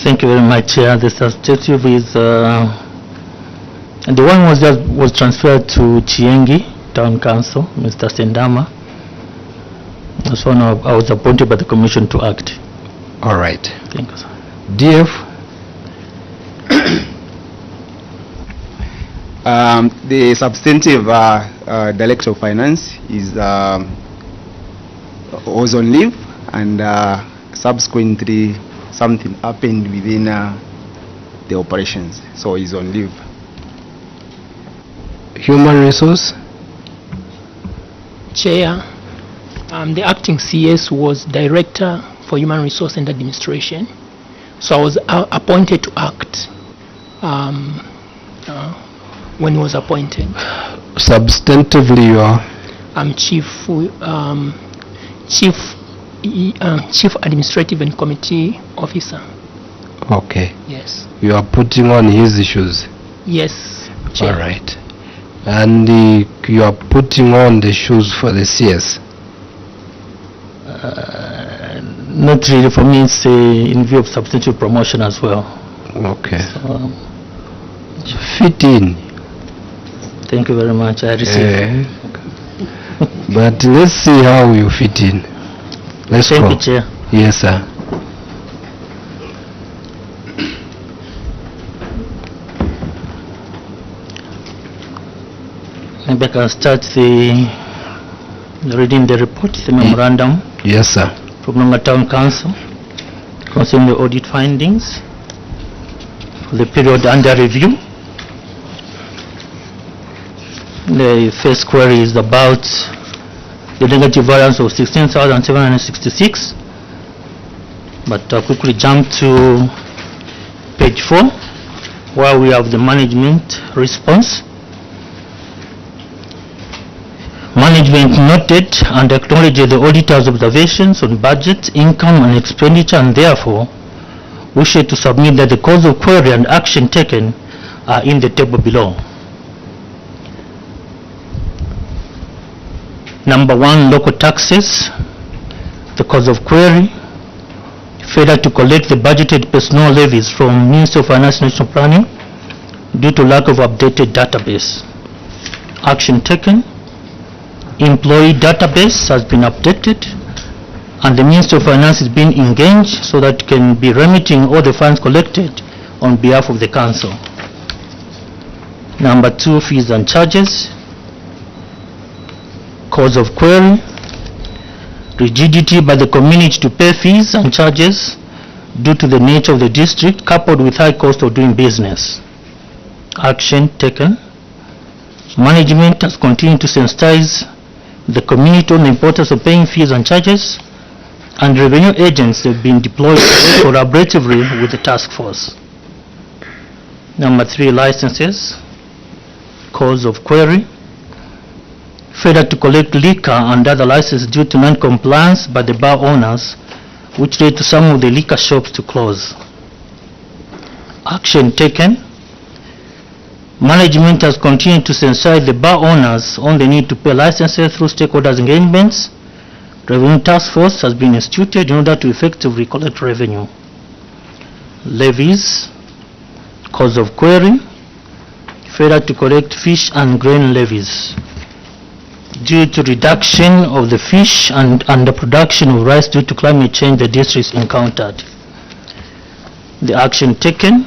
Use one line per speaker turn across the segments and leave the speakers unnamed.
Thank you very much, Chair. The substitute is the one was transferred to Chiengi Town Council, Mr. Sendama. That's one I was appointed by the Commission to act.
All right.
Thank you, sir.
DF.
The substantive Director of Finance is was on leave, and subsequently something happened within the operations, so he's on leave.
Human Resource.
Chair, the acting CS was Director for Human Resource and Administration, so I was appointed to act when he was appointed.
Substantively, you are?
I'm Chief Administrative and Committee Officer.
Okay.
Yes.
You are putting on his issues?
Yes, Chair.
All right. And you are putting on the shoes for the CS?
Not really. For me, it's in view of substantive promotion as well.
Okay.
So,
fit in.
thank you very much. I receive.
But let's see how you fit in. Let's
Thank
go.
you, Chair.
Yes, sir.
Maybe I can start reading the report, the memorandum
Yes, sir.
from Lunga Town Council concerning the audit findings for the period under review. The first query is about the negative variance of 16,766, but I'll quickly jump to page 4, where we have the management response. Management noted and acknowledged the auditor's observations on budget, income and expenditure, and therefore wishes to submit that the cause of query and action taken are in the table below. Number 1, local taxes. The cause of query: failure to collect the budgeted personnel levies from Ministry of Finance and National Planning due to lack of updated database. Action taken: employee database has been updated and the Ministry of Finance is being engaged so that it can be remitting all the funds collected on behalf of the council. Number 2, fees and charges. Cause of query: rigidity by the community to pay fees and charges due to the nature of the district coupled with high cost of doing business. Action taken: management has continued to sensitize the community on the importance of paying fees and charges, and revenue agents have been deployed collaboratively with the task force. Number 3, licenses. Cause of query: failure to collect liquor and other licenses due to non-compliance by the bar owners, which led to some of the liquor shops to close. Action taken: management has continued to sensitize the bar owners on the need to pay licenses through stakeholders engagements. Revenue task force has been instituted in order to effectively collect revenue. Levies. Cause of query: failure to collect fish and grain levies due to reduction of the fish and underproduction of rice due to climate change the district encountered. The action taken: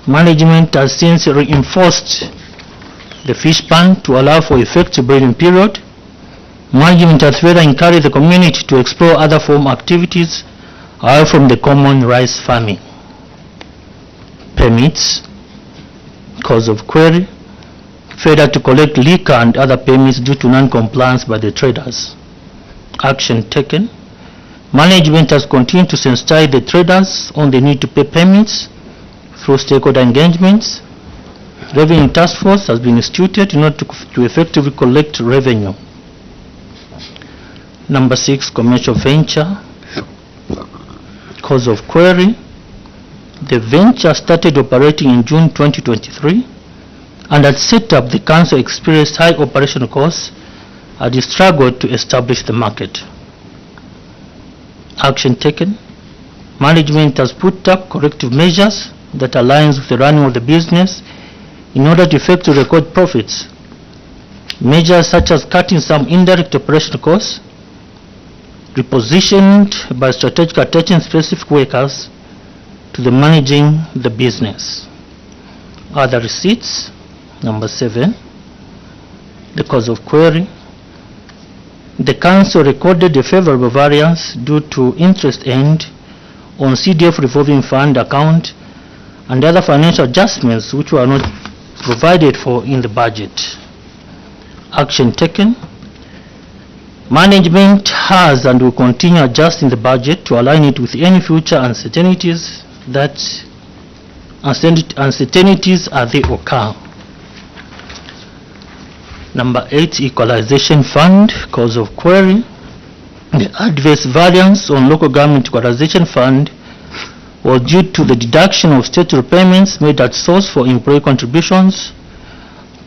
management has since reinforced the fish ban to allow for effective breeding period. Management has further encouraged the community to explore other farm activities away from the common rice farming. Permits. Cause of query: failure to collect liquor and other permits due to non-compliance by the traders. Action taken: management has continued to sensitize the traders on the need to pay permits through stakeholder engagements. Revenue task force has been instituted in order to effectively collect revenue. Number 6, commercial venture. Cause of query: the venture started operating in June 2023 and at setup the council experienced high operational costs and it struggled to establish the market. Action taken: Management has put up corrective measures that aligns with the running of the business in order to effectively record profits. Measures such as cutting some indirect operational costs, repositioned by strategic attaching specific workers to the managing the business. Other receipts, number 7, the cause of query. The council recorded a favorable variance due to interest earned on CDF revolving fund account and other financial adjustments which were not provided for in the budget. Action taken. Management has and will continue adjusting the budget to align it with any future uncertainties as they occur. Number 8, equalization fund, cause of query. The adverse variance on local government equalization fund was due to the deduction of statutory payments made at source for employee contributions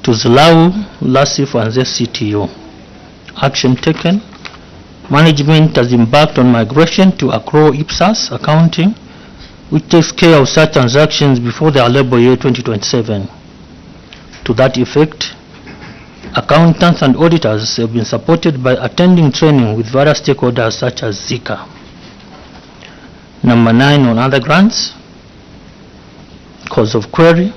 to ZLAU, LASIF and ZCTU. Action taken. Management has embarked on migration to accrual IPSAS accounting, which takes care of such transactions before the allowable year 2027. To that effect, accountants and auditors have been supported by attending training with various stakeholders such as Zika. Number 9, on other grants, cause of query.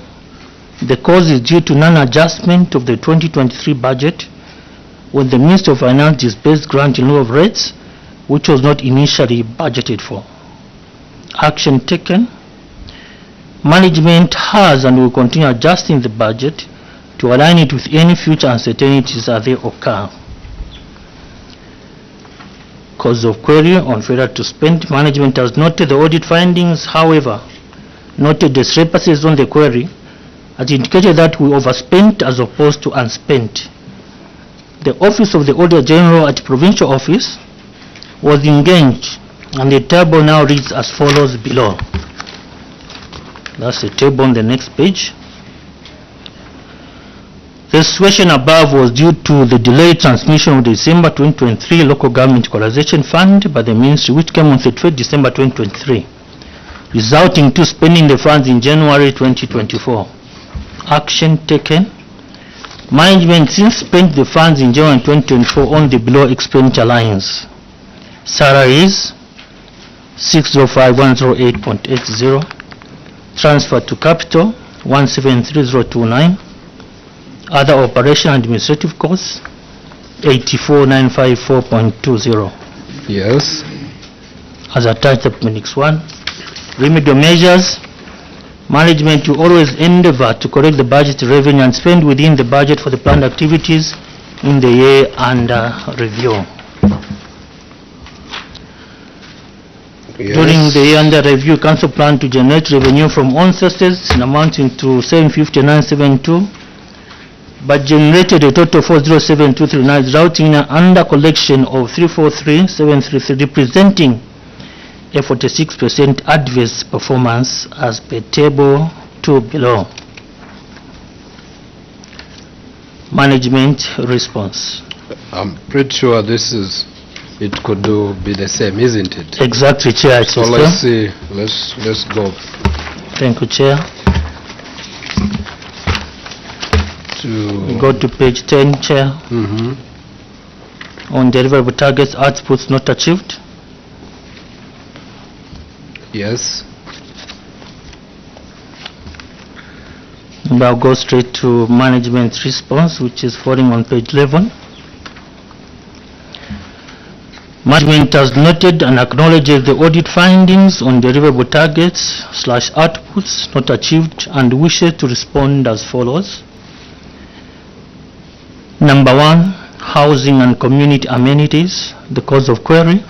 The cause is due to non-adjustment of the 2023 budget when the Ministry of Finance disbursed grant in lieu of rates, which was not initially budgeted for. Action taken. Management has and will continue adjusting the budget to align it with any future uncertainties as they occur. Cause of query on failure to spend. Management has noted the audit findings, however, noted discrepancies on the query as indicated that we overspent as opposed to unspent. The Office of the Auditor General at Provincial Office was engaged, and the table now reads as follows below. That's the table on the next page. The situation above was due to the delayed transmission of the December 2023 Local Government Equalization Fund by the Ministry, which came on 31st December 2023, resulting to spending the funds in January 2024. Action taken. Management since spent the funds in January 2024 on the below expenditure lines. Salaries 605,108.80, transfer to capital 173029, other operation administrative costs 84,954.20.
Yes.
As attached to Appendix 1. Remedial measures. Management will always endeavor to correct the budget revenue and spend within the budget for the planned activities in the year under review.
Yes.
During the year under review, Council planned to generate revenue from own sources amounting to 759.72, but generated a total of 407,239, resulting in an under collection of 343,733, representing a 46% adverse performance as per table 2 below. Management response.
I'm pretty sure this is, it could be the same, isn't it?
Exactly, Chair.
So let's see, let's go
Thank you, Chair.
to
Go to page 10, Chair. On deliverable targets, outputs not achieved.
Yes.
And I'll go straight to management response, which is following on page 11. Management has noted and acknowledged the audit findings on deliverable targets / outputs not achieved and wishes to respond as follows. Number 1, housing and community amenities, the cause of query.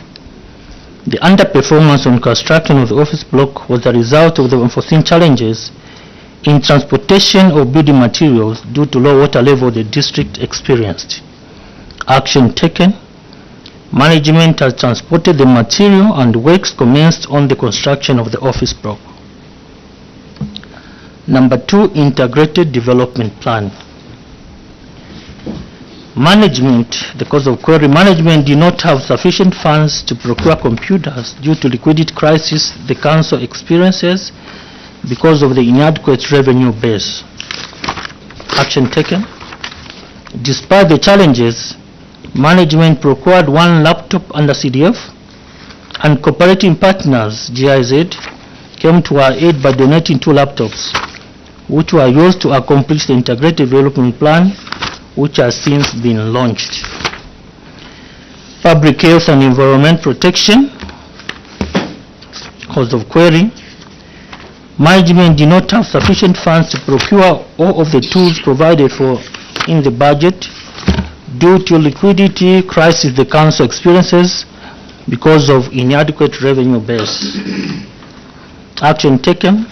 The underperformance on construction of the office block was a result of the unforeseen challenges in transportation of building materials due to low water level the district experienced. Action taken. Management has transported the material and works commenced on the construction of the office block. Number 2, integrated development plan. Management, the cause of query, management did not have sufficient funds to procure computers due to liquidity crisis the council experiences because of the inadequate revenue base. Action taken. Despite the challenges, management procured 1 laptop under CDF, and cooperating partners, GIZ, came to our aid by donating 2 laptops, which were used to accomplish the integrated development plan, which has since been launched. Public health and environment protection, cause of query. Management did not have sufficient funds to procure all of the tools provided for in the budget due to liquidity crisis the council experiences because of inadequate revenue base. Action taken.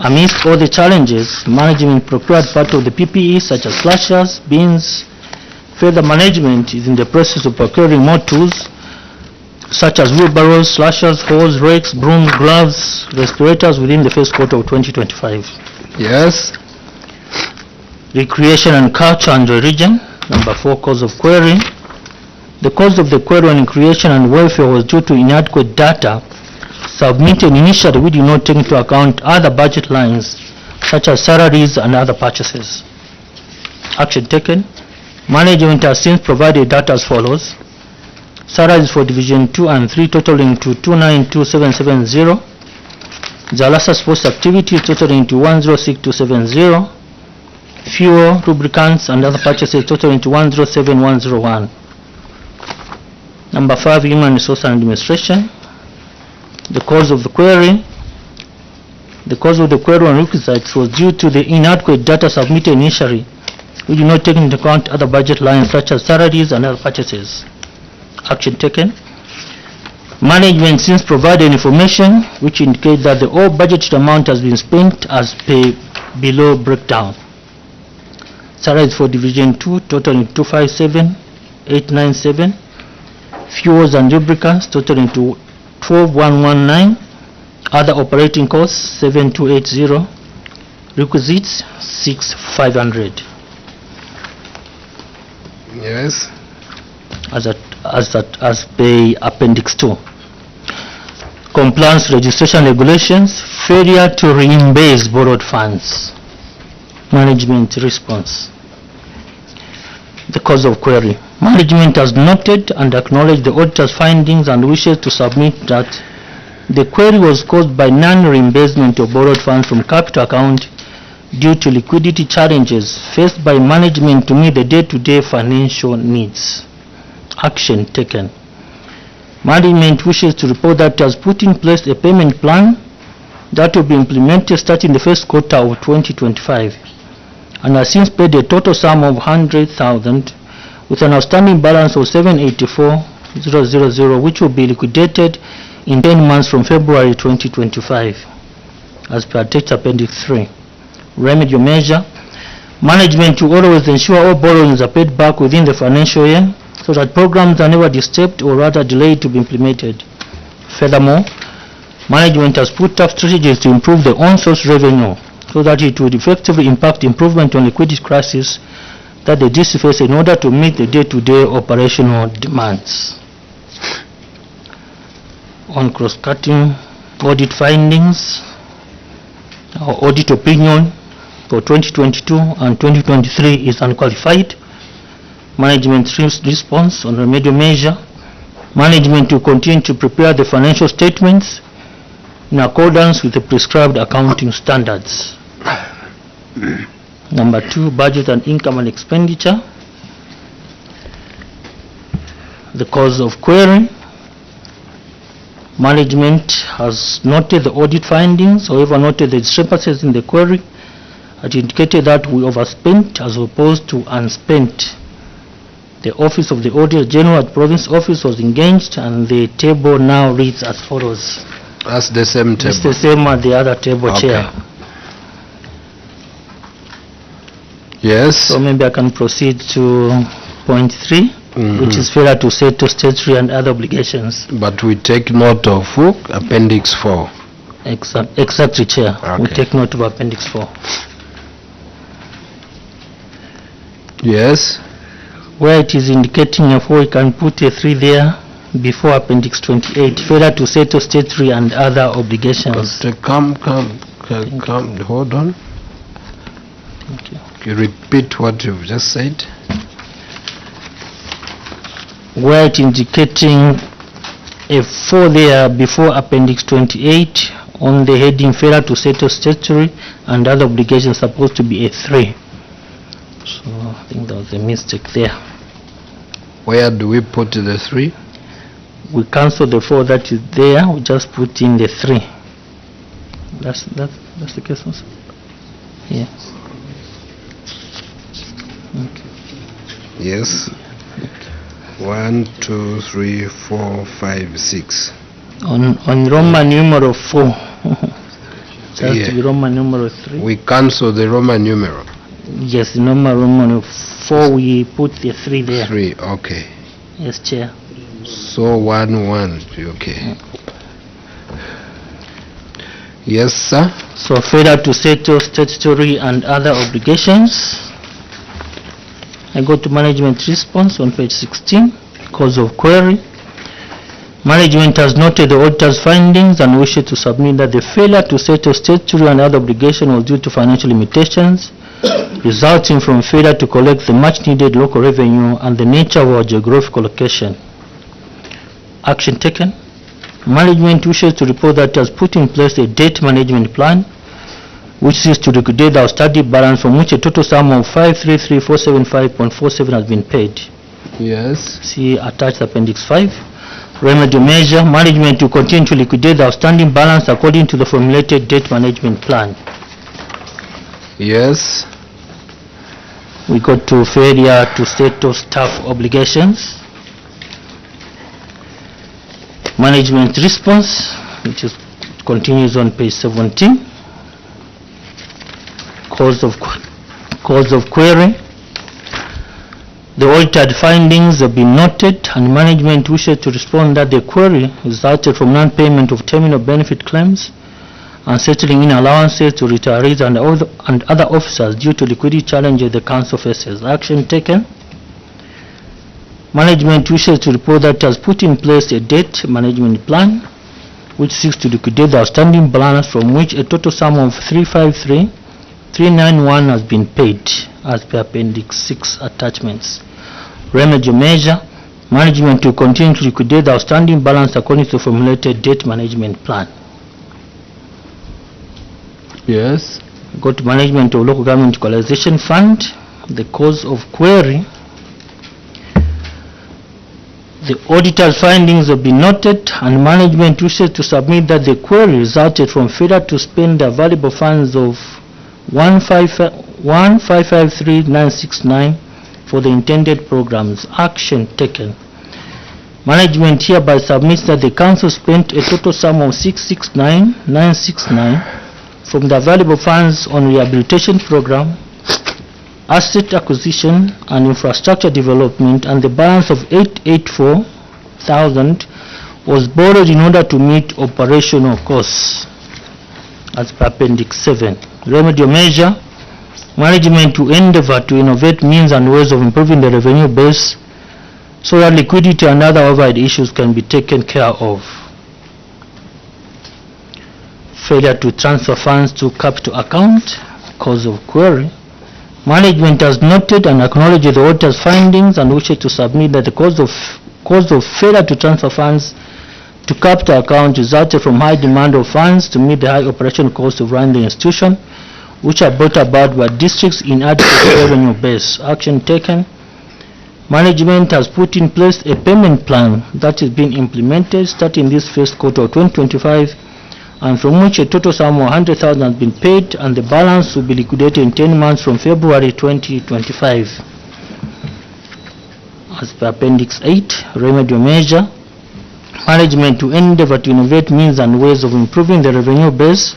Amidst all the challenges, management procured part of the PPE such as slashers, bins. Further, management is in the process of procuring more tools such as wheelbarrows, slashers, hose, rakes, brooms, gloves, respirators within the first quarter of 2025.
Yes.
Recreation and culture and religion. Number 4, cause of query. The cause of the query on recreation and welfare was due to inadequate data submitted initially, we did not take into account other budget lines such as salaries and other purchases. Action taken. Management has since provided data as follows. Salaries for Division 2 and 3 totaling to 292,770. Zalasa sports activities totaling to 106,270. Fuel, lubricants and other purchases totaling to 107,101. Number 5, human resource and administration. The cause of the query. The cause of the query on requisites was due to the inadequate data submitted initially, we did not take into account other budget lines such as salaries and other purchases. Action taken. Management since provided information which indicates that the all budgeted amount has been spent as per below breakdown. Salaries for Division 2 totaling 257,897. Fuels and lubricants totaling to 12,119. Other operating costs 7,280. Requisites 6,500.
Yes.
As per Appendix 2. Compliance registration regulations, failure to reimburse borrowed funds. Management response. The cause of query. Management has noted and acknowledged the auditor's findings and wishes to submit that the query was caused by non-reimbursement of borrowed funds from capital account due to liquidity challenges faced by management to meet the day-to-day financial needs. Action taken. Management wishes to report that it has put in place a payment plan that will be implemented starting the first quarter of 2025 and has since paid a total sum of 100,000 with an outstanding balance of 784,000 which will be liquidated in 10 months from February 2025 as per text Appendix 3. Remedial measure. Management will always ensure all borrowings are paid back within the financial year so that programs are never disturbed or rather delayed to be implemented. Furthermore, management has put up strategies to improve the on-source revenue so that it would effectively impact improvement on liquidity crisis that the district faces in order to meet the day-to-day operational demands. On cross-cutting audit findings, our audit opinion for 2022 and 2023 is unqualified. Management response on remedial measure. Management will continue to prepare the financial statements in accordance with the prescribed accounting standards. Number 2, budget and income and expenditure. The cause of query. Management has noted the audit findings, however noted the discrepancies in the query that indicated that we overspent as opposed to unspent. The Office of the Auditor General at Province Office was engaged and the table now reads as follows.
That's the same table.
It's the same as the other table,
Okay.
Chair.
Yes.
So maybe I can proceed to point 3, which is failure to settle statutory and other obligations.
But we take note of Appendix 4.
Exactly, Chair. We
Okay.
take note of Appendix 4.
Yes.
Where it is indicating a 4, you can put a 3 there before Appendix 28. Failure to settle statutory and other obligations.
Come, hold on.
Thank you.
You repeat what you've just said.
Where it indicating a 4 there before Appendix 28 on the heading failure to settle statutory and other obligations, supposed to be a 3. So I think there was a mistake there.
Where do we put the 3?
We cancel the 4 that is there, we just put in the 3. That's the case also? Yeah. Okay.
Yes. 1, 2, 3, 4, 5, 6.
On Roman numeral 4. It has
Yeah.
to be Roman numeral 3.
We cancel the Roman numeral.
Yes, Roman numeral 4, we put the 3 there.
3, okay.
Yes, Chair.
So 1, 1, okay. Yes, sir.
So failure to settle statutory and other obligations. I go to management response on page 16, cause of query. Management has noted the auditor's findings and wishes to submit that the failure to settle statutory and other obligation was due to financial limitations resulting from failure to collect the much needed local revenue and the nature of our geographical location. Action taken. Management wishes to report that it has put in place a debt management plan which seeks to liquidate the outstanding balance from which a total sum of 533,475.47 has been paid.
Yes.
See attached Appendix 5. Remedy measure. Management to continue to liquidate the outstanding balance according to the formulated debt management plan.
Yes.
We go to failure to settle staff obligations. Management response, which is continues on page 17. Cause of query. The audited findings have been noted and management wishes to respond that the query resulted from non-payment of terminal benefit claims and settling in allowances to retirees and other officers due to liquidity challenges the council faces. Action taken. Management wishes to report that it has put in place a debt management plan which seeks to liquidate the outstanding balance from which a total sum of 353,391 has been paid as per Appendix 6 attachments. Remedy measure. Management to continue to liquidate the outstanding balance according to the formulated debt management plan.
Yes.
Go to management of local government equalization fund. The cause of query. The auditor's findings have been noted and management wishes to submit that the query resulted from failure to spend the available funds of 1,553,969 for the intended programs. Action taken. Management hereby submits that the council spent a total sum of 669,969 from the available funds on rehabilitation program, asset acquisition and infrastructure development, and the balance of 884,000 was borrowed in order to meet operational costs as per Appendix 7. Remedy measure. Management to endeavor to innovate means and ways of improving the revenue base so that liquidity and other overhead issues can be taken care of. Failure to transfer funds to capital account. Cause of query. Management has noted and acknowledged the auditor's findings and wishes to submit that the cause of failure to transfer funds to capital account resulted from high demand of funds to meet the high operational costs of running the institution, which are brought about by district's inadequate revenue base. Action taken. Management has put in place a payment plan that is being implemented starting this first quarter of 2025 and from which a total sum of 100,000 has been paid and the balance will be liquidated in 10 months from February 2025. As per Appendix 8, remedy measure. Management to endeavor to innovate means and ways of improving the revenue base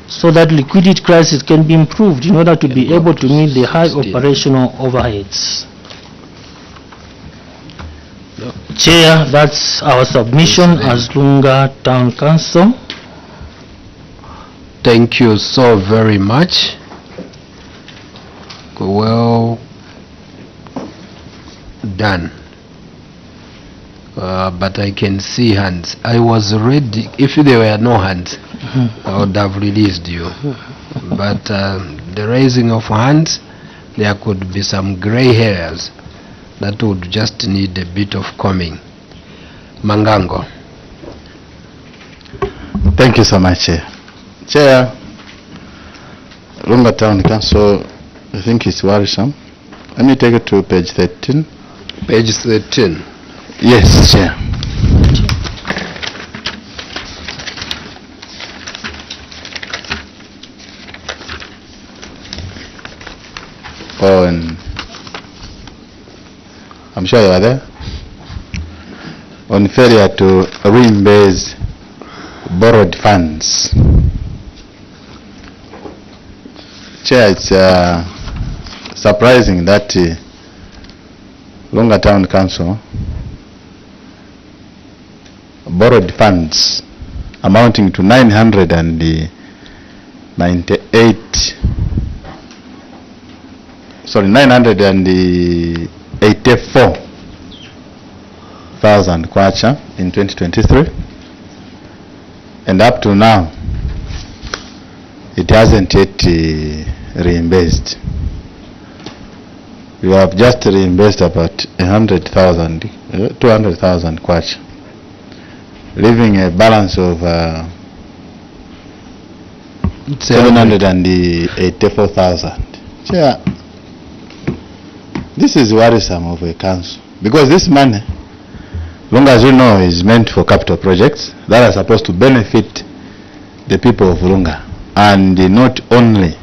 so that liquidity crisis can be improved in order to be able to meet the high operational overheads. Chair, that's our submission as Lunga Town Council.
Thank you so very much. Well, done. But I can see hands. I was ready. If there were no hands, I would have released you. But the raising of hands, there could be some gray hairs that would just need a bit of combing. Mangango.
Thank you so much, Chair. Chair, Lunga Town Council, I think it's worrisome. Let me take it to page 13.
Page 13.
Yes, Chair. Oh, and I'm sure you are there. On failure to reimburse borrowed funds. Chair, it's surprising that Lunga Town Council borrowed funds amounting to 984,000 kwacha in 2023, and up to now it hasn't yet reimbursed. We have just reimbursed about 200,000 kwacha, leaving a balance of 784,000. Chair, this is worrisome of a council, because this money, long as you know, is meant for capital projects that are supposed to benefit the people of Lunga, and not only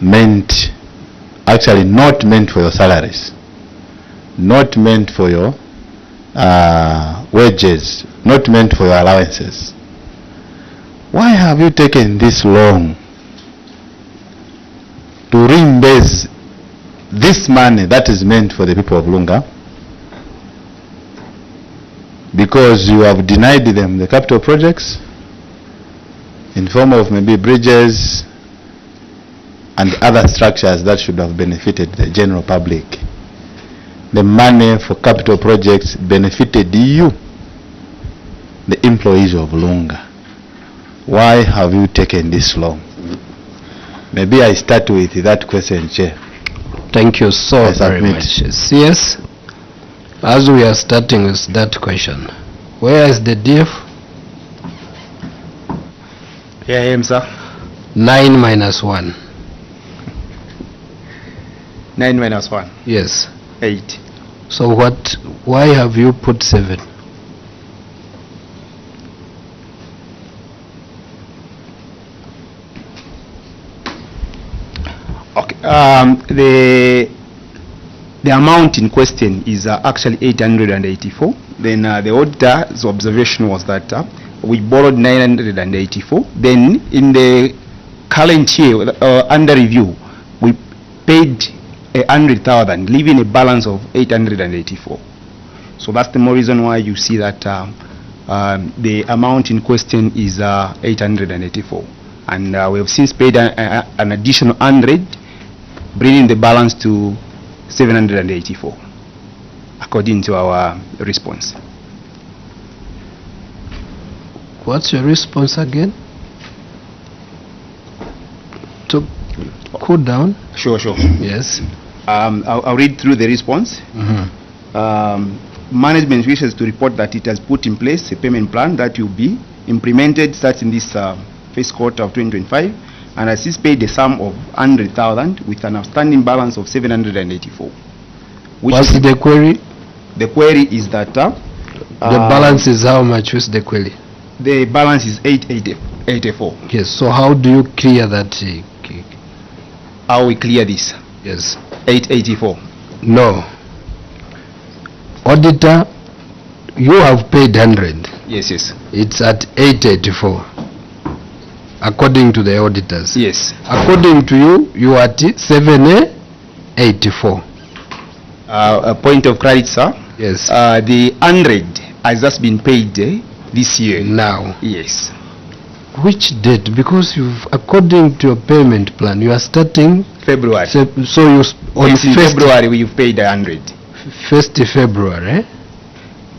meant, actually not meant for your salaries, not meant for your wages, not meant for your allowances. Why have you taken this long to reimburse this money that is meant for the people of Lunga? Because you have denied them the capital projects in form of maybe bridges and other structures that should have benefited the general public. The money for capital projects benefited you, the employees of Lunga. Why have you taken this long? Maybe I start with that question, Chair.
Thank you so very much. CS, as we are starting with that question, where is the DF?
Here I am, sir.
9 minus 1.
9 minus 1.
Yes.
8.
So what, why have you put 7?
Okay. The amount in question is actually 884. Then the auditor's observation was that we borrowed 984. Then in the current year, under review, we paid 100,000, leaving a balance of 884. So that's the more reason why you see that the amount in question is 884. And we have since paid an additional 100, bringing the balance to 784, according to our response.
What's your response again? To cool down?
Sure.
Yes.
I'll read through the response. Management wishes to report that it has put in place a payment plan that will be implemented starting this first quarter of 2025, and has since paid a sum of 100,000 with an outstanding balance of 784.
What's the query?
The query is that
the balance is how much? What's the query?
The balance is 884.
Yes. So how do you clear that?
How we clear this?
Yes.
884.
No. Auditor, you have paid 100.
Yes.
It's at 884. According to the auditors.
Yes.
According to you, you are at 784.
A point of credit, sir.
Yes.
The 100 has just been paid this year.
Now.
Yes.
Which date? Because you've, according to your payment plan, you are starting
February.
So you on
Yes, in
first
February we've paid 100.
1st February.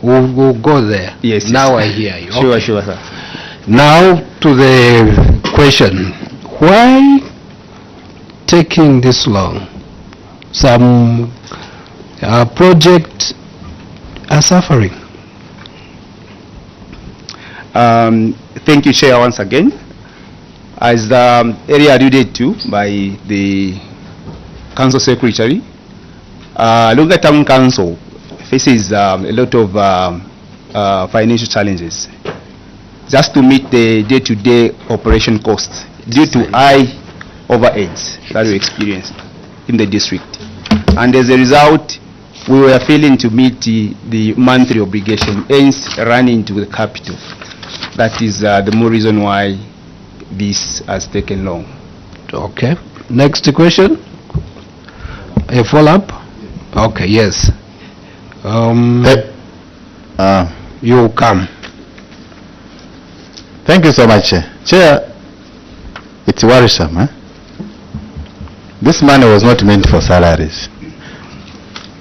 We'll go there.
Yes, yes.
Now I hear you.
Sure,
Okay.
sure, sir.
Now to the question. Why taking this long? Some projects are suffering.
Thank you, Chair, once again. As earlier alluded to by the Council Secretary, Lunga Town Council faces a lot of financial challenges just to meet the day-to-day operation costs due to high overheads that we experience in the district. And as a result, we were failing to meet the monthly obligation, hence running to the capital. That is the more reason why this has taken long.
Okay. Next question. A follow-up? Okay, yes. You come.
Thank you so much, Chair. Chair, it's worrisome. This money was not meant for salaries.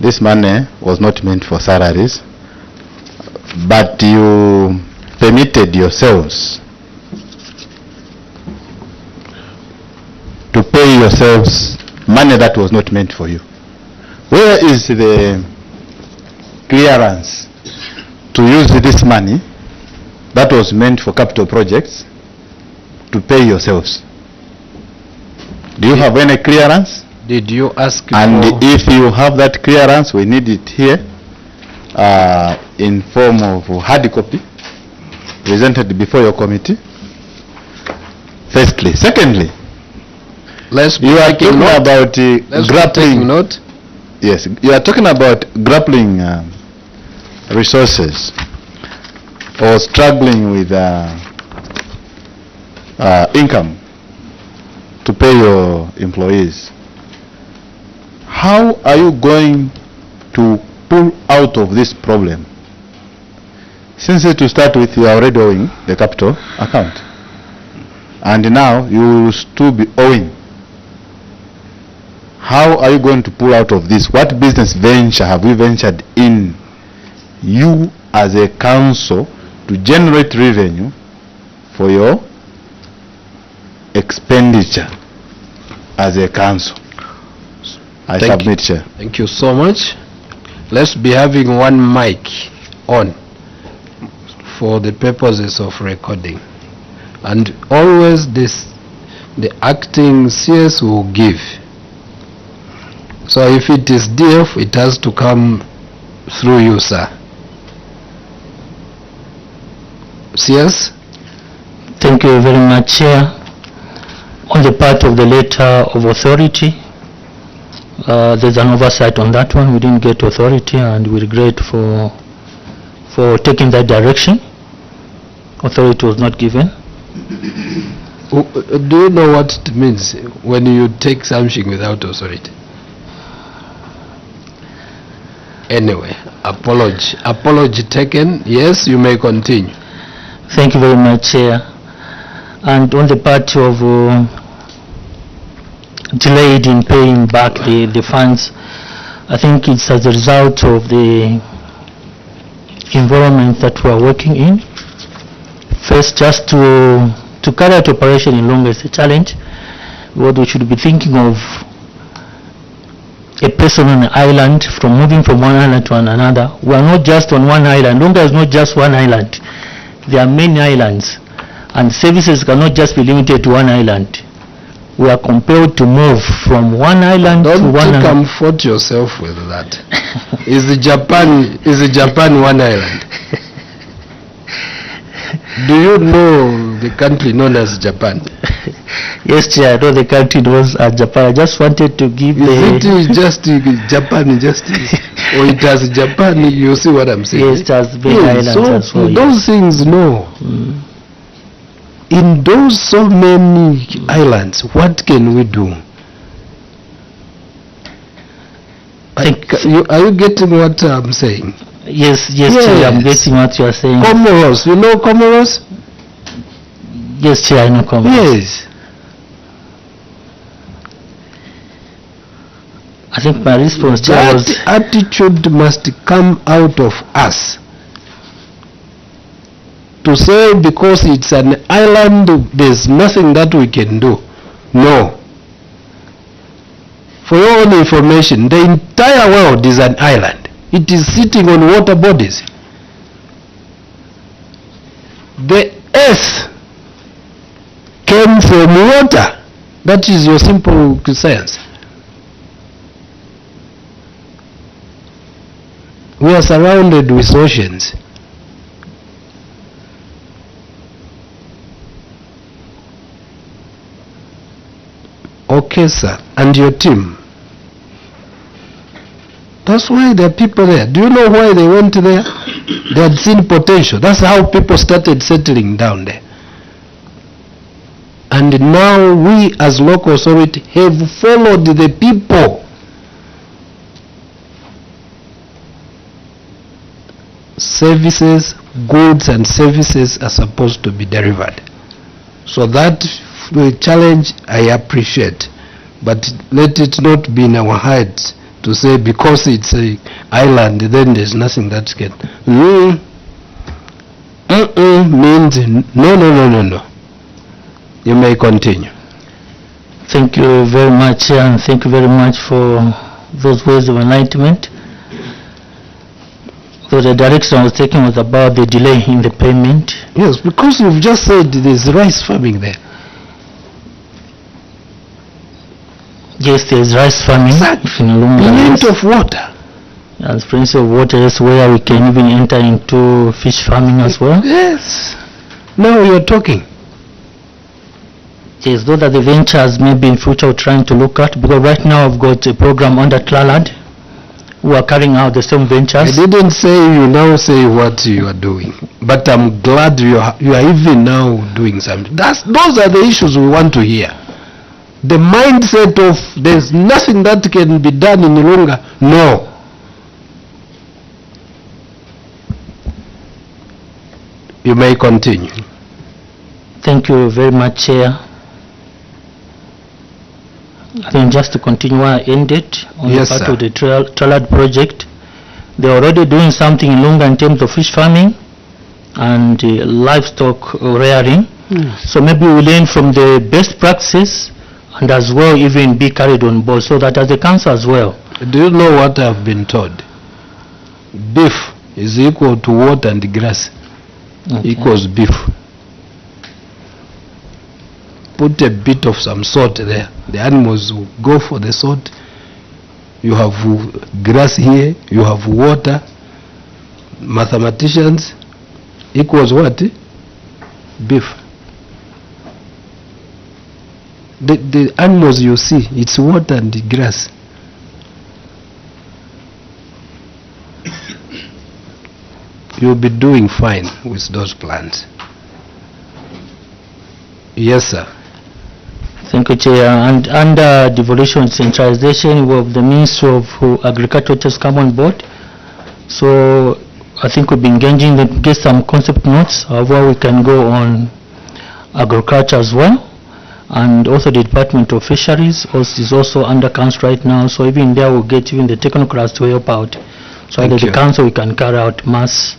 This money was not meant for salaries, but you permitted yourselves to pay yourselves money that was not meant for you. Where is the clearance to use this money that was meant for capital projects to pay yourselves? Do you have any clearance?
Did you ask
And
for...
if you have that clearance, we need it here in form of hard copy presented before your committee. Firstly. Secondly, you are talking about grappling.
Note.
Yes, you are talking about grappling resources or struggling with income to pay your employees. How are you going to pull out of this problem? Since to start with, you are already owing the capital account, and now you will still be owing. How are you going to pull out of this? What business venture have you ventured in, you as a council, to generate revenue for your expenditure as a council? I submit, Chair.
Thank you so much. Let's be having one mic on for the purposes of recording. And always the acting CS will give. So if it is DF, it has to come through you, sir. CS?
Thank you very much, Chair. On the part of the letter of authority, there's an oversight on that one. We didn't get authority, and we regret for taking that direction. Authority was not given.
Do you know what it means when you take something without authority? Anyway, apology taken. Yes, you may continue.
Thank you very much, Chair. And on the part of delayed in paying back the funds, I think it's as a result of the environment that we are working in. First, just to carry out operation in Lunga is a challenge. What we should be thinking of a person on an island, from moving from one island to another. We are not just on one island. Lunga is not just one island. There are many islands, and services cannot just be limited to one island. We are compelled to move from one island to one island.
Don't comfort yourself with that. Is Japan one island? Do you know the country known as Japan?
Yes, Chair, I know the country knows as Japan. I just wanted to give
Is it just Japan, or it has Japan? You see what I'm saying?
Yes, it has big islands
so
as well.
those things, no. In those so many islands, what can we do? Are you getting what I'm saying?
Yes, Chair, I'm getting what you are saying.
Comoros, you know Comoros?
Yes, Chair, I know Comoros.
Yes.
I think my response, Chair, was...
That attitude must come out of us. To say because it's an island, there's nothing that we can do. No. For your own information, the entire world is an island. It is sitting on water bodies. The earth came from water. That is your simple science. We are surrounded with oceans. Okay, sir, and your team. That's why there are people there. Do you know why they went there? They had seen potential. That's how people started settling down there. And now we as local authority have followed the people. Services, goods and services are supposed to be delivered. So that challenge I appreciate, but let it not be in our heads to say because it's an island then there's nothing that can. Means no. You may continue.
Thank you very much, Chair, and thank you very much for those words of enlightenment. So the direction I was taking was about the delay in the payment.
Yes, because you've just said there's rice farming there.
Yes, there's rice farming in Lunga.
Plenty of water.
There's plenty of water, is where we can even enter into fish farming as well.
Yes. Now you're talking.
Yes, those are the ventures maybe in future we're trying to look at, because right now I've got a program under Tlalad who are carrying out the same ventures.
I didn't say you now say what you are doing, but I'm glad you are even now doing something. Those are the issues we want to hear. The mindset of there's nothing that can be done in Lunga. No. You may continue.
Thank you very much, Chair. I think just to continue where I ended on
Yes,
the part
sir.
of the Tlalad project, they're already doing something in Lunga in terms of fish farming and livestock rearing. So maybe we learn from the best practices and as well even be carried on board, so that as the council as well.
Do you know what I've been told? Beef is equal to water and grass. Equals beef. Put a bit of some salt there. The animals will go for the salt. You have grass here, you have water. Mathematicians equals what? Beef. The animals you see, it's water and grass. You'll be doing fine with those plans. Yes, sir.
Thank you, Chair. And under devolution and centralization, we have the Ministry of Agriculture just come on board. So I think we'll be engaging them, get some concept notes of where we can go on agriculture as well. And also the Department of Fisheries is also under council right now. So even there we'll get even the technocrats to help out. So
Thank
that
you.
the council we can carry out mass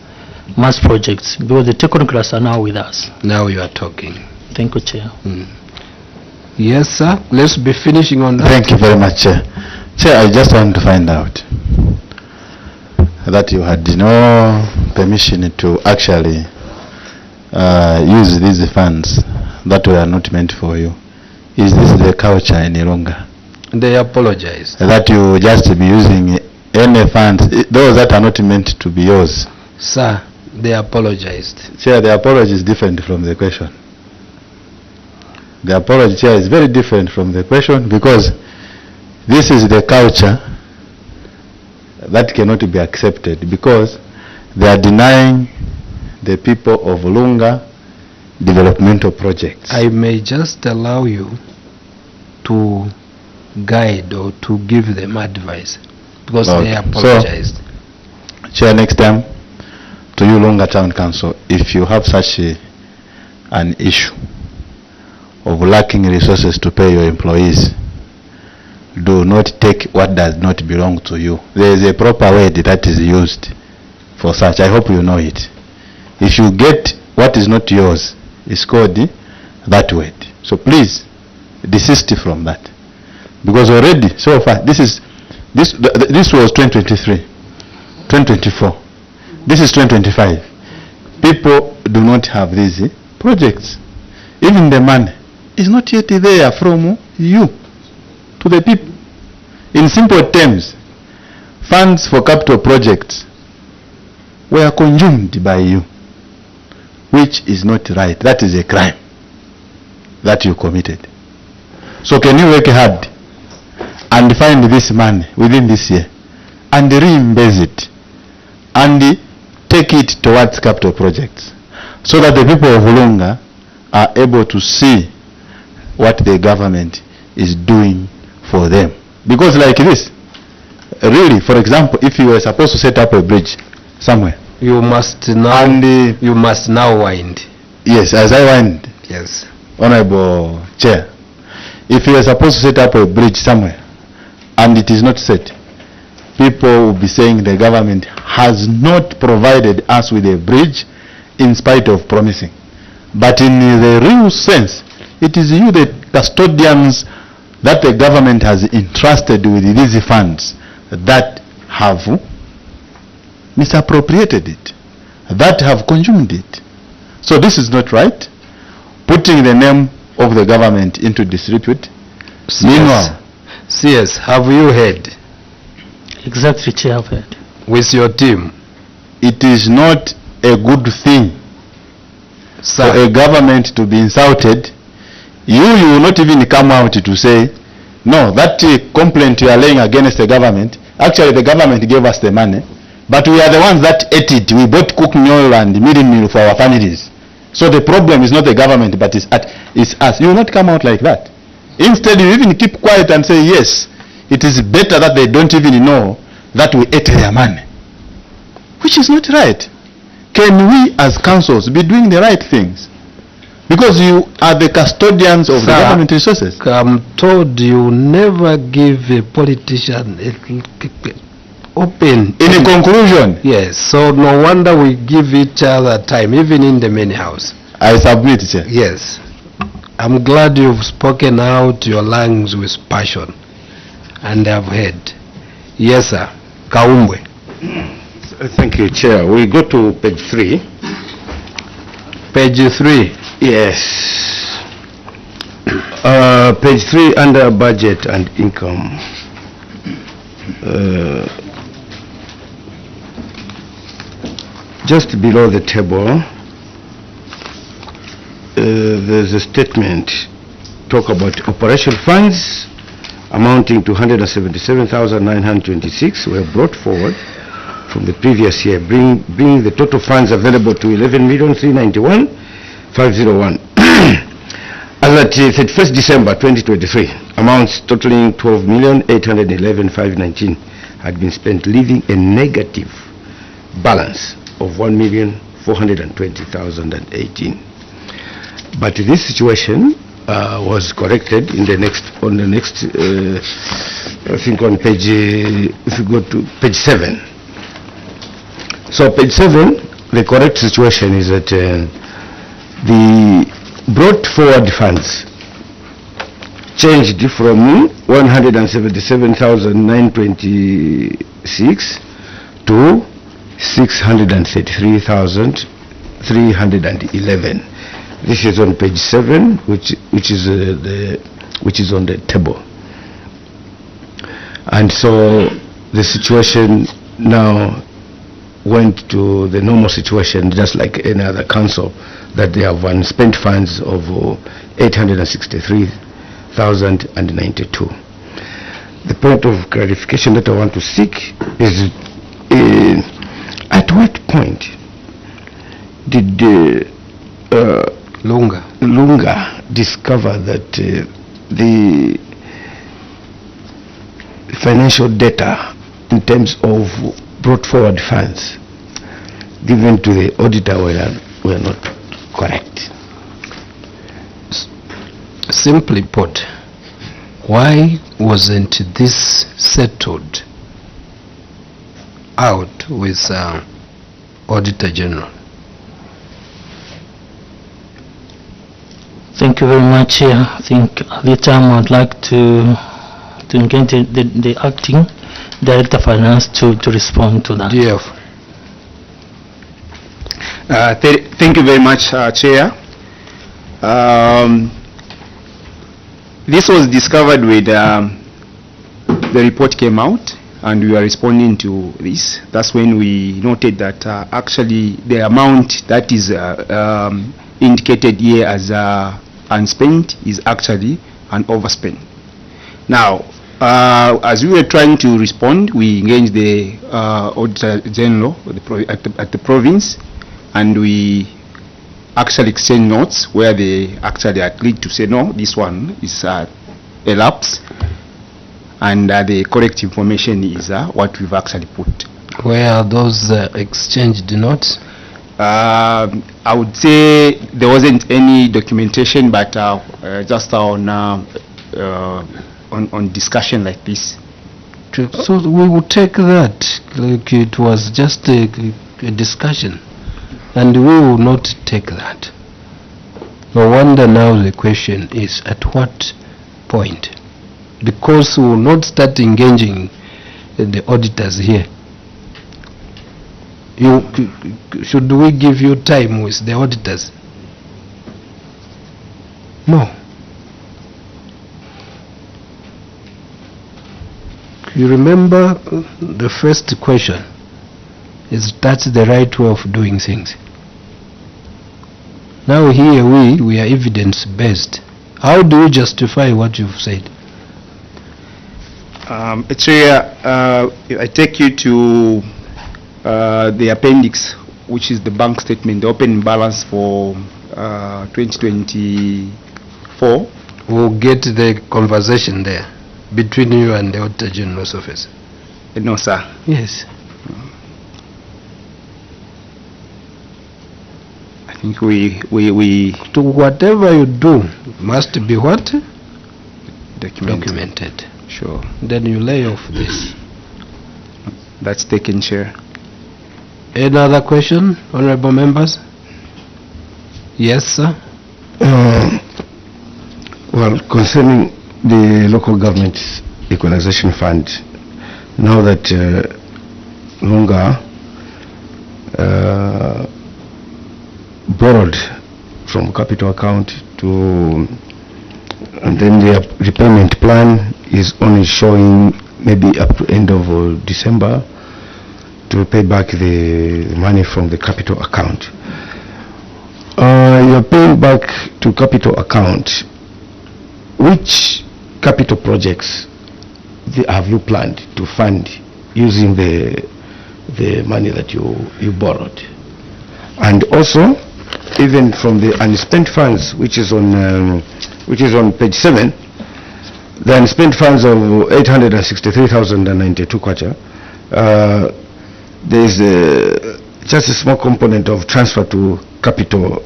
projects, because the technocrats are now with us.
Now you are talking.
Thank you, Chair.
Yes, sir. Let's be finishing on that.
Thank you very much, Chair. Chair, I just want to find out that you had no permission to actually use these funds that were not meant for you. Is this the culture in Lunga?
They apologize.
That you just be using any funds, those that are not meant to be yours?
Sir, they apologized.
Chair, the apology is different from the question. The apology, Chair, is very different from the question, because this is the culture that cannot be accepted, because they are denying the people of Lunga developmental projects.
I may just allow you to guide or to give them advice, because they
Okay.
apologized.
So, Chair, next time to you Lunga Town Council, if you have such an issue of lacking resources to pay your employees, do not take what does not belong to you. There is a proper word that is used for such. I hope you know it. If you get what is not yours, it's called that word. So please desist from that, because already so far this was 2023, 2024. This is 2025. People do not have these projects. Even the money is not yet there from you to the people. In simple terms, funds for capital projects were consumed by you, which is not right. That is a crime that you committed. So can you work hard and find this money within this year and reimburse it and take it towards capital projects, so that the people of Lunga are able to see what the government is doing for them? Because like this, really, for example, if you were supposed to set up a bridge somewhere,
You must now,
and
you must now wind.
yes, as I wind,
Yes.
Honorable Chair, if you are supposed to set up a bridge somewhere and it is not set, people will be saying the government has not provided us with a bridge in spite of promising. But in the real sense, it is you, the custodians that the government has entrusted with these funds, that have misappropriated it, that have consumed it. So this is not right. Putting the name of the government into disrepute. Meanwhile,
CS, have you heard
Exactly, Chair, I've heard.
with your team?
it is not a good thing for
Sir,
a government to be insulted. You will not even come out to say, no, that complaint you are laying against the government, actually the government gave us the money, but we are the ones that ate it. We bought cooking oil and milling meal for our families. So the problem is not the government, but it's us. You will not come out like that. Instead, you even keep quiet and say, yes, it is better that they don't even know that we ate their money, which is not right. Can we as councils be doing the right things? Because you are the custodians of the
Sir,
government resources.
I'm told you never give a politician open.
In a conclusion,
Yes, so no wonder we give each other time, even in the main house.
I submit, Chair.
Yes. I'm glad you've spoken out your lungs with passion, and I've heard. Yes, sir. Kaumbwe.
Thank you, Chair. We go to page 3.
Page 3.
Yes. Page 3 under budget and income. Just below the table, there's a statement talk about operational funds amounting to 177,926 were brought forward from the previous year, bringing the total funds available to 11,391,501. As at 31st December 2023, amounts totaling 12,811,519 had been spent, leaving a negative balance of 1,420,018. But this situation was corrected in the next, I think on page, if you go to page 7. So page 7, the correct situation is that the brought forward funds changed from 177,926 to 633,311. This is on page 7, which is on the table. And so the situation now went to the normal situation, just like any other council, that they have unspent funds of 863,092. The point of clarification that I want to seek is at what point did Lunga discover that the financial data in terms of brought forward funds given to the auditor were not correct?
Simply put, Why wasn't this settled out with Auditor General?
Thank you very much, Chair. I think at this time I'd like to engage the acting Director of Finance to respond to that.
DF.
Thank you very much, Chair. This was discovered when the report came out, and we were responding to this. That's when we noted that actually the amount that is indicated here as unspent is actually an overspend. Now, as we were trying to respond, we engaged the Auditor General at the province, and we actually exchanged notes where they actually agreed to say, no, this one is a lapse, and the correct information is what we've actually put.
Where are those exchanged notes?
I would say there wasn't any documentation, but just on discussion like this.
So we would take that like it was just a discussion, and we will not take that. No wonder now the question is at what point? Because we will not start engaging the auditors here. Should we give you time with the auditors? No. You remember the first question is that's the right way of doing things. Now here we are evidence based. How do you justify what you've said?
Chair, I take you to the appendix, which is the bank statement, the open balance for 2024.
We'll get the conversation there between you and the Auditor General's office.
No, sir.
Yes.
I think we
To whatever you do must be what?
documented. Sure.
Then you lay off this.
That's taken, Chair.
Any other question, honorable members? Yes, sir.
Well, concerning the local government equalization fund, now that Lunga borrowed from capital account to, and then the repayment plan is only showing maybe up to end of December to pay back the money from the capital account. You're paying back to capital account. Which capital projects have you planned to fund using the money that you borrowed? And also, even from the unspent funds, which is on page 7, the unspent funds of 863,092 kwacha, there is just a small component of transfer to capital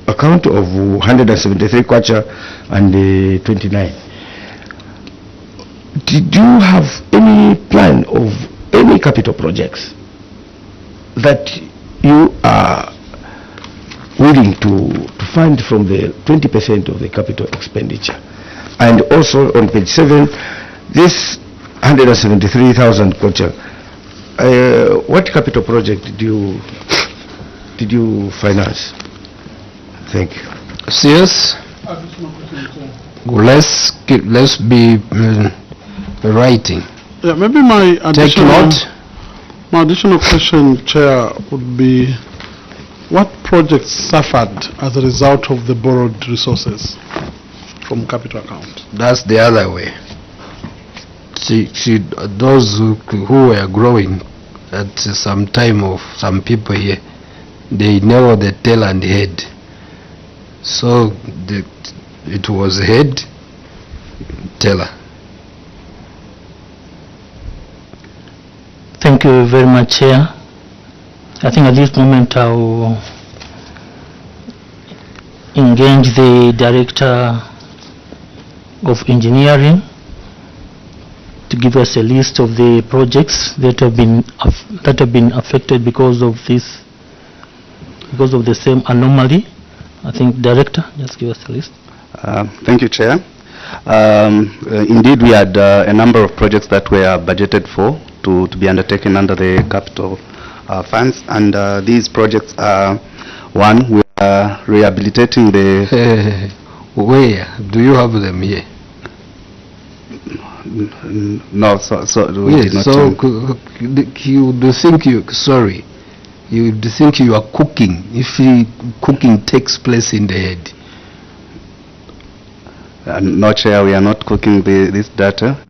account of 173 kwacha and 29. Did you have any plan of any capital projects that you are willing to fund from the 20% of the capital expenditure? And also on page 7, this 173,000 kwacha, what capital project did you finance? Thank you.
Yes. Let's be writing.
Yeah, maybe my
Take note.
additional question, Chair, would be what projects suffered as a result of the borrowed resources from capital account?
That's the other way. Those who were growing at some time of some people here, they know the tail and head. So it was head, teller.
Thank you very much, Chair. I think at this moment I will engage the Director of Engineering to give us a list of the projects that have been affected because of this, because of the same anomaly. I think Director, just give us a list.
Thank you, Chair. Indeed, we had a number of projects that were budgeted for to be undertaken under the capital funds, and these projects are, one, we are rehabilitating the...
Where? Do you have them here?
No, so we
Yes,
did not.
so you do think you think you are cooking if cooking takes place in the head.
No, Chair, we are not cooking this data.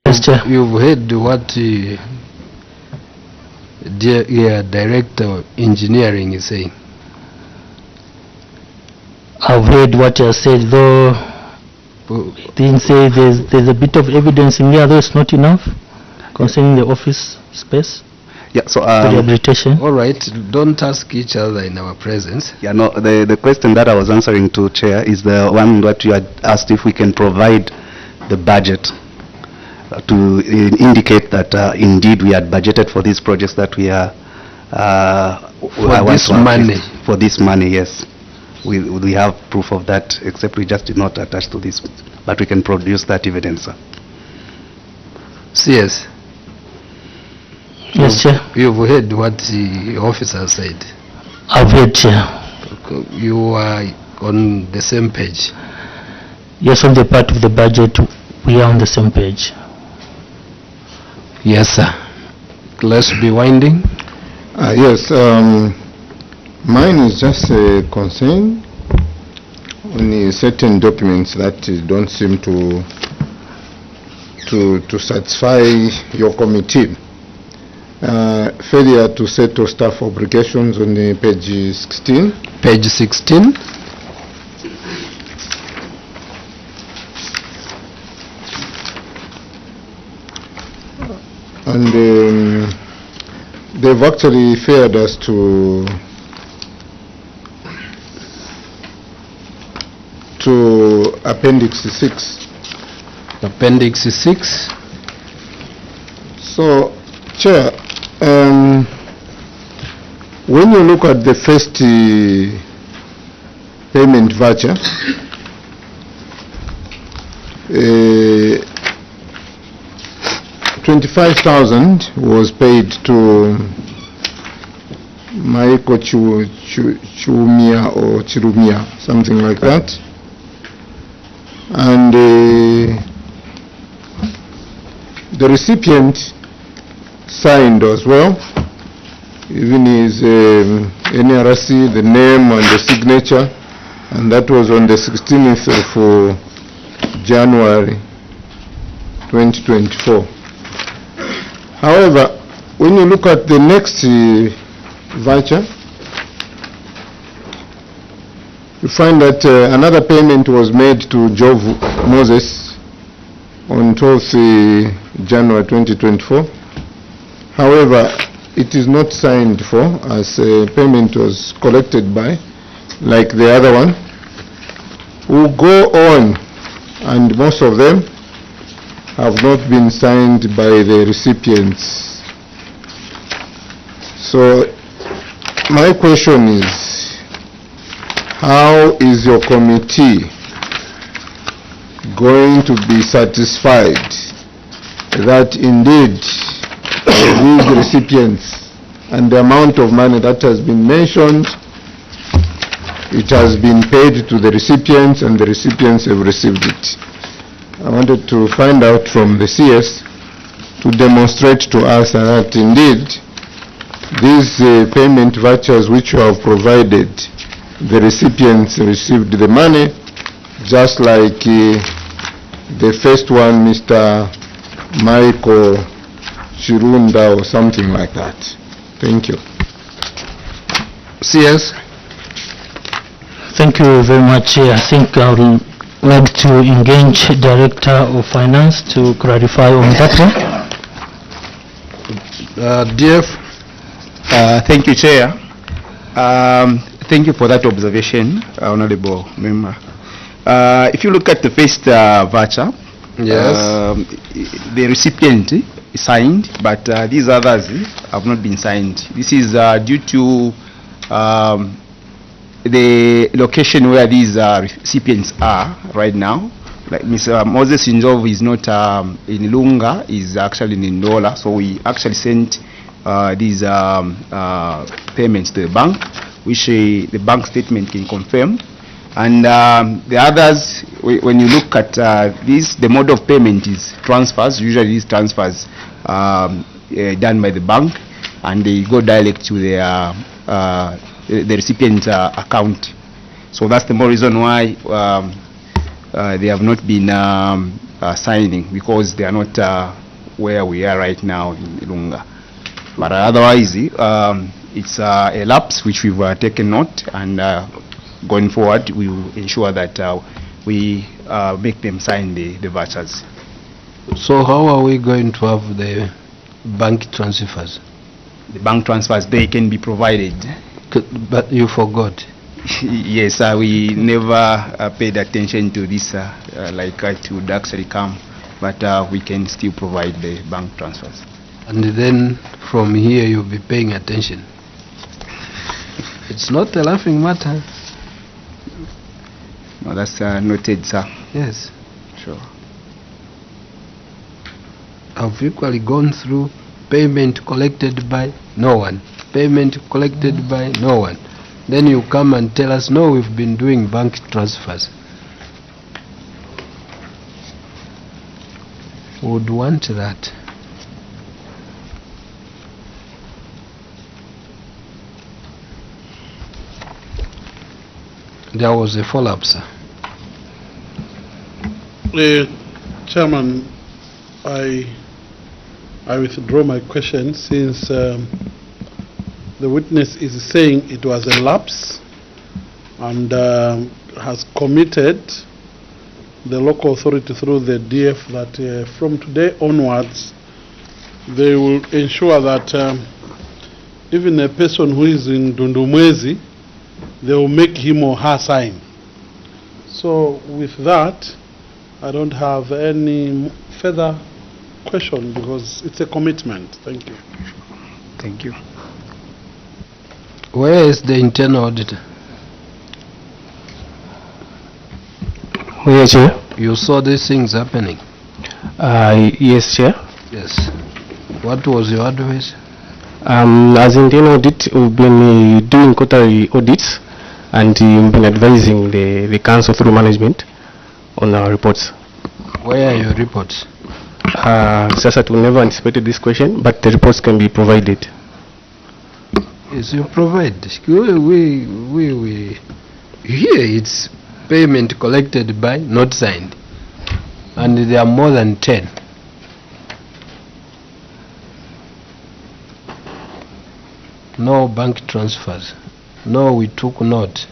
Yes, Chair.
You've heard what Director of Engineering is saying.
I've heard what you said, though he didn't say there's a bit of evidence in here, though it's not enough concerning the office space,
Yeah, so
rehabilitation.
All right, don't ask each other in our presence.
yeah, no, the question that I was answering to, Chair, is the one that you had asked if we can provide the budget to indicate that indeed we had budgeted for these projects that we are
For this money.
For this money, yes. We have proof of that, except we just did not attach to this, but we can produce that evidence, sir.
CS,
Yes, Chair.
you've heard what the officer said.
I've heard, Chair.
You are on the same page.
Yes, on the part of the budget, we are on the same page.
Yes, sir. Let's be winding.
Yes, mine is just a concern on certain documents that don't seem to satisfy your committee. Failure to settle staff obligations on page 16.
Page 16.
And they've actually failed us to Appendix 6.
Appendix 6.
So, Chair, when you look at the first payment voucher, 25,000 was paid to Maiko Chumia or Chirumia, something like that. And the recipient signed as well, even his NRC, the name and the signature, and that was on the 16th of January 2024. However, when you look at the next voucher, you find that another payment was made to Jove Moses on 12th January 2024. However, it is not signed for, as payment was collected by, like the other one, who go on, and most of them have not been signed by the recipients. So my question is, how is your committee going to be satisfied that indeed these recipients and the amount of money that has been mentioned, it has been paid to the recipients and the recipients have received it? I wanted to find out from the CS to demonstrate to us that indeed these payment vouchers which you have provided, the recipients received the money, just like the first one, Mr. Michael Chirunda or something like that. Thank you.
CS.
Thank you very much, Chair. I think I would like to engage Director of Finance to clarify on that one.
DF.
Thank you, Chair. Thank you for that observation, Honorable Member. If you look at the first voucher,
Yes.
the recipient is signed, but these others have not been signed. This is due to the location where these recipients are right now. Like Mr. Moses Injov is not in Lunga, is actually in Ndola, so we actually sent these payments to the bank, which the bank statement can confirm. And the others, when you look at this, the mode of payment is transfers. Usually these transfers done by the bank, and they go direct to the recipient account. So that's the more reason why they have not been signing, because they are not where we are right now in Lunga. But otherwise, it's a lapse which we've taken note, and going forward, we will ensure that we make them sign the vouchers.
So how are we going to have the bank transfers?
The bank transfers, they can be provided.
But you forgot.
Yes, we never paid attention to this like it would actually come, but we can still provide the bank transfers.
And then from here you'll be paying attention. It's not a laughing matter.
No, that's noted, sir.
Yes.
Sure.
I've equally gone through payment collected by no one, payment collected by no one. Then you come and tell us, no, we've been doing bank transfers. Would want that. There was a follow-up, sir.
Chairman, I withdraw my question, since the witness is saying it was a lapse and has committed the local authority through the DF that from today onwards they will ensure that even a person who is in Dundumwezi, they will make him or her sign. So with that, I don't have any further question because it's a commitment. Thank you.
Thank you.
Where is the internal auditor?
Yes, Chair.
You saw these things happening?
Yes, Chair.
Yes. What was your advice?
As internal audit, we've been doing quarterly audits, and we've been advising the council through management on our reports.
Where are your reports?
Sasa, we never anticipated this question, but the reports can be provided.
Yes, you provide. We here it's payment collected by, not signed, and there are more than 10. No bank transfers. No, we took note.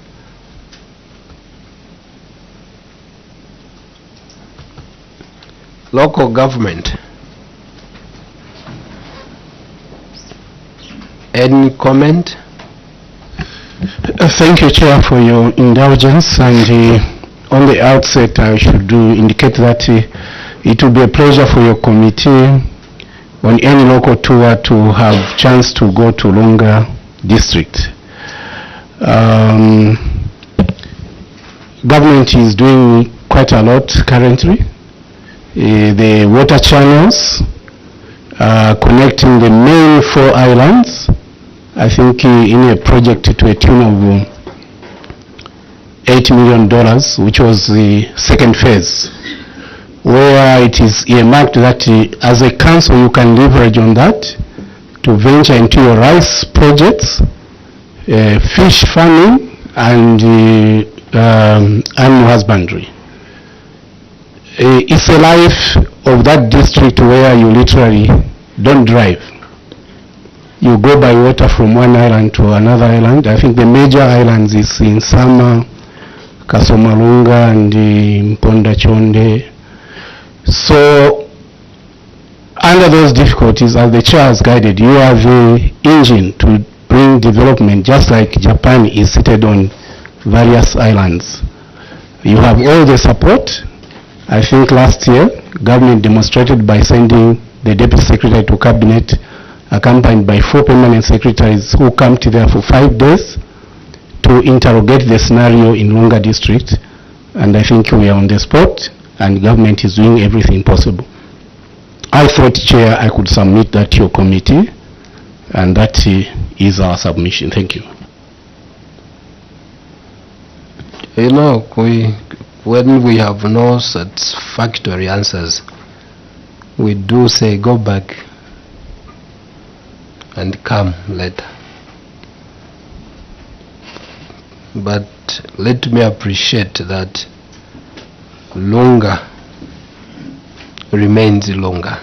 Local government. Any comment?
Thank you, Chair, for your indulgence. And on the outset, I should indicate that it will be a pleasure for your committee on any local tour to have chance to go to Lunga district. Government is doing quite a lot currently. The water channels connecting the main 4 islands, I think in a project to a tune of $8 million, which was the second phase, where it is earmarked that as a council you can leverage on that to venture into your rice projects, fish farming, and animal husbandry. It's a life of that district where you literally don't drive. you go by water from one island to another island. I think the major islands is in Sama, Lunga, and Mponda Chonde. So under those difficulties, as the chair has guided, you have the engine to bring development, just like Japan is seated on various islands. You have all the support. I think last year, government demonstrated by sending the Deputy Secretary to Cabinet, accompanied by 4 permanent secretaries who camped there for 5 days to interrogate the scenario in Lunga district. And I think we are on the spot, and government is doing everything possible. I thought, Chair, I could submit that to your committee, and that is our submission. Thank you.
You know, when we have no satisfactory answers, we do say go back and come later. But let me appreciate that Lunga remains Lunga.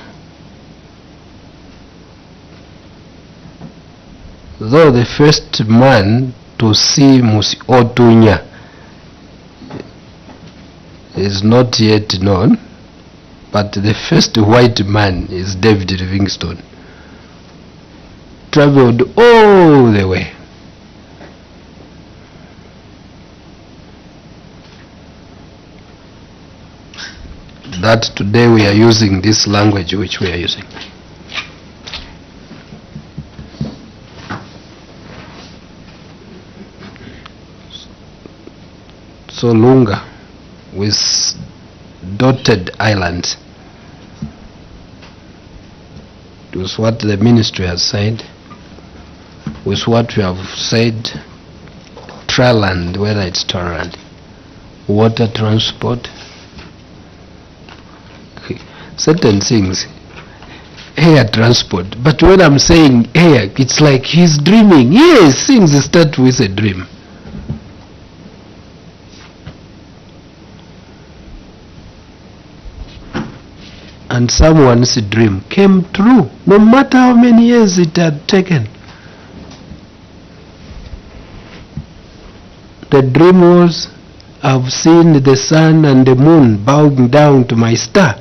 Though the first man to see Musi Otunya is not yet known, but the first white man is David Livingstone. Traveled all the way. That today we are using this language which we are using. So Lunga, with dotted islands, with what the ministry has said, with what we have said, trial-land, whether it's trial-land, water transport, certain things, air transport. But when I'm saying air, it's like he's dreaming. Yes, things start with a dream. And someone's dream came true, no matter how many years it had taken. The dream was, I've seen the sun and the moon bowing down to my star.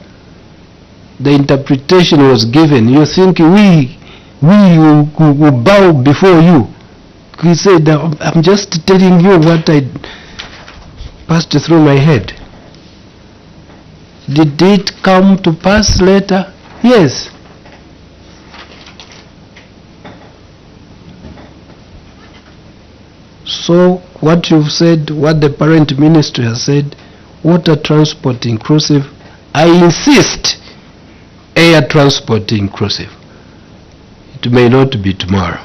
The interpretation was given. You think we will bow before you. He said, I'm just telling you what I passed through my head. Did it come to pass later? Yes. So what you've said, what the parent ministry has said, water transport inclusive, I insist, air transport inclusive. It may not be tomorrow.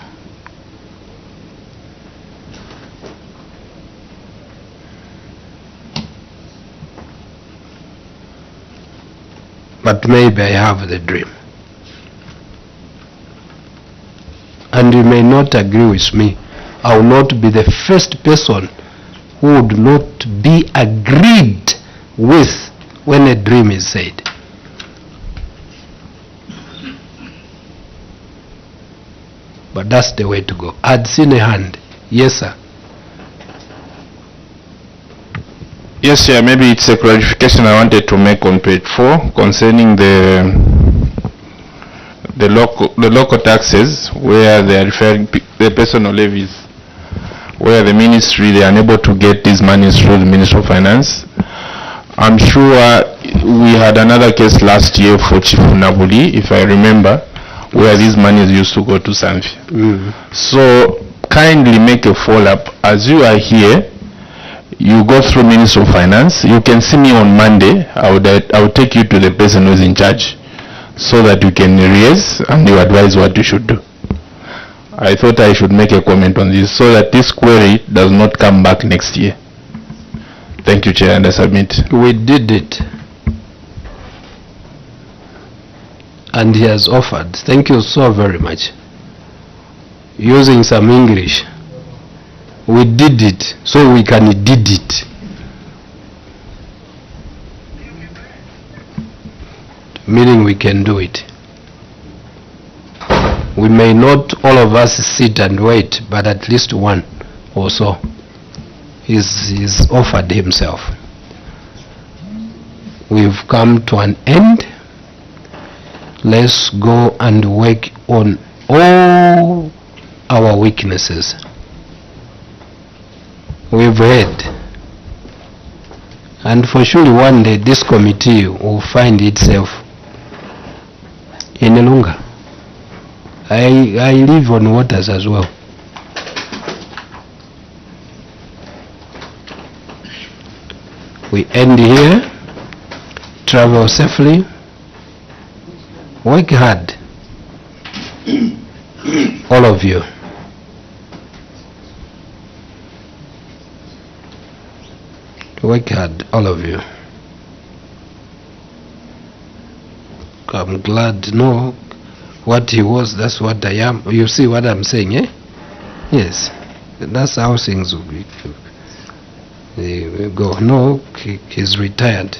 But maybe I have the dream. And you may not agree with me. I will not be the first person who would not be agreed with when a dream is said. But that's the way to go. I'd seen a hand. Yes, sir.
Yes, Chair, maybe it's a clarification I wanted to make on page 4 concerning the local taxes, where they are referring the personal levies, where the ministry, they are unable to get these monies through the Ministry of Finance. I'm sure we had another case last year for Chief Nabuli, if I remember, where these monies used to go to Sanfi. So kindly make a follow-up. As you are here, you go through Ministry of Finance. You can see me on Monday. I will take you to the person who is in charge, so that you can raise and you advise what you should do. I thought I should make a comment on this, so that this query does not come back next year. Thank you, Chair, and I submit.
We did it. And he has offered. Thank you so very much. Using some English. We did it, so we can did it. Meaning we can do it. We may not all of us sit and wait, but at least one or so is offered himself. We've come to an end. Let's go and work on all our weaknesses. We've heard. And for sure one day this committee will find itself in Lunga. I live on waters as well. We end here, travel safely, work hard, all of you. Work hard, all of you. I'm glad, no, what he was, that's what I am. You see what I'm saying, eh? Yes, that's how things will be. We go, no, he's retired.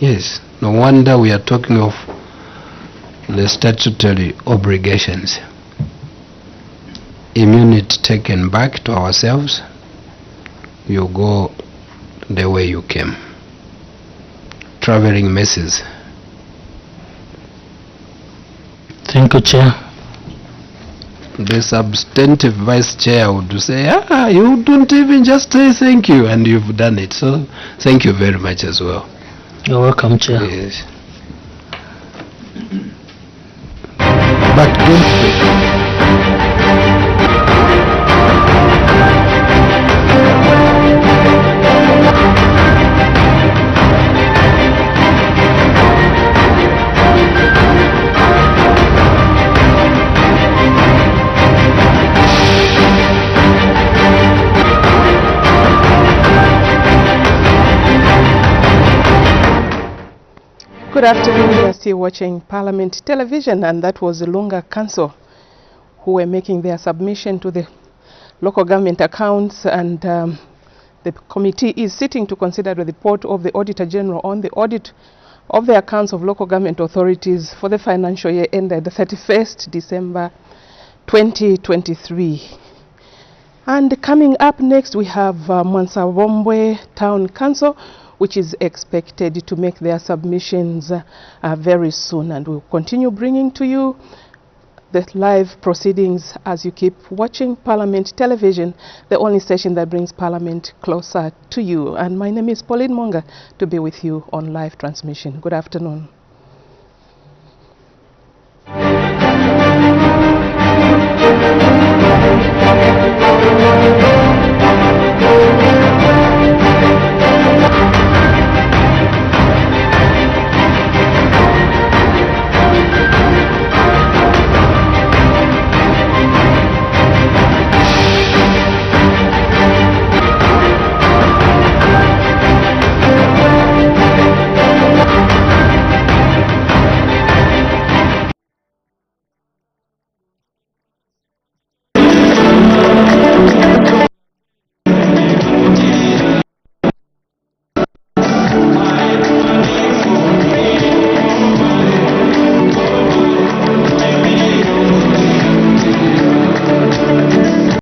Yes, no wonder we are talking of the statutory obligations. Immunity taken back to ourselves. You go the way you came. Traveling messes.
Thank you, Chair.
The substantive vice chair would say, you don't even just say thank you, and you've done it. So thank you very much as well.
You're welcome, Chair.
Yes. But don't
Good afternoon. You are still watching Parliament Television, and that was the Lunga Council who were making their submission to the local government accounts, and the committee is sitting to consider the report of the Auditor General on the audit of the accounts of local government authorities for the financial year ended the 31st December 2023. And coming up next, we have Mwansabombwe Town Council, which is expected to make their submissions very soon, and we'll continue bringing to you the live proceedings as you keep watching Parliament Television, the only station that brings Parliament closer to you. And my name is Pauline Monga, to be with you on live transmission. Good afternoon.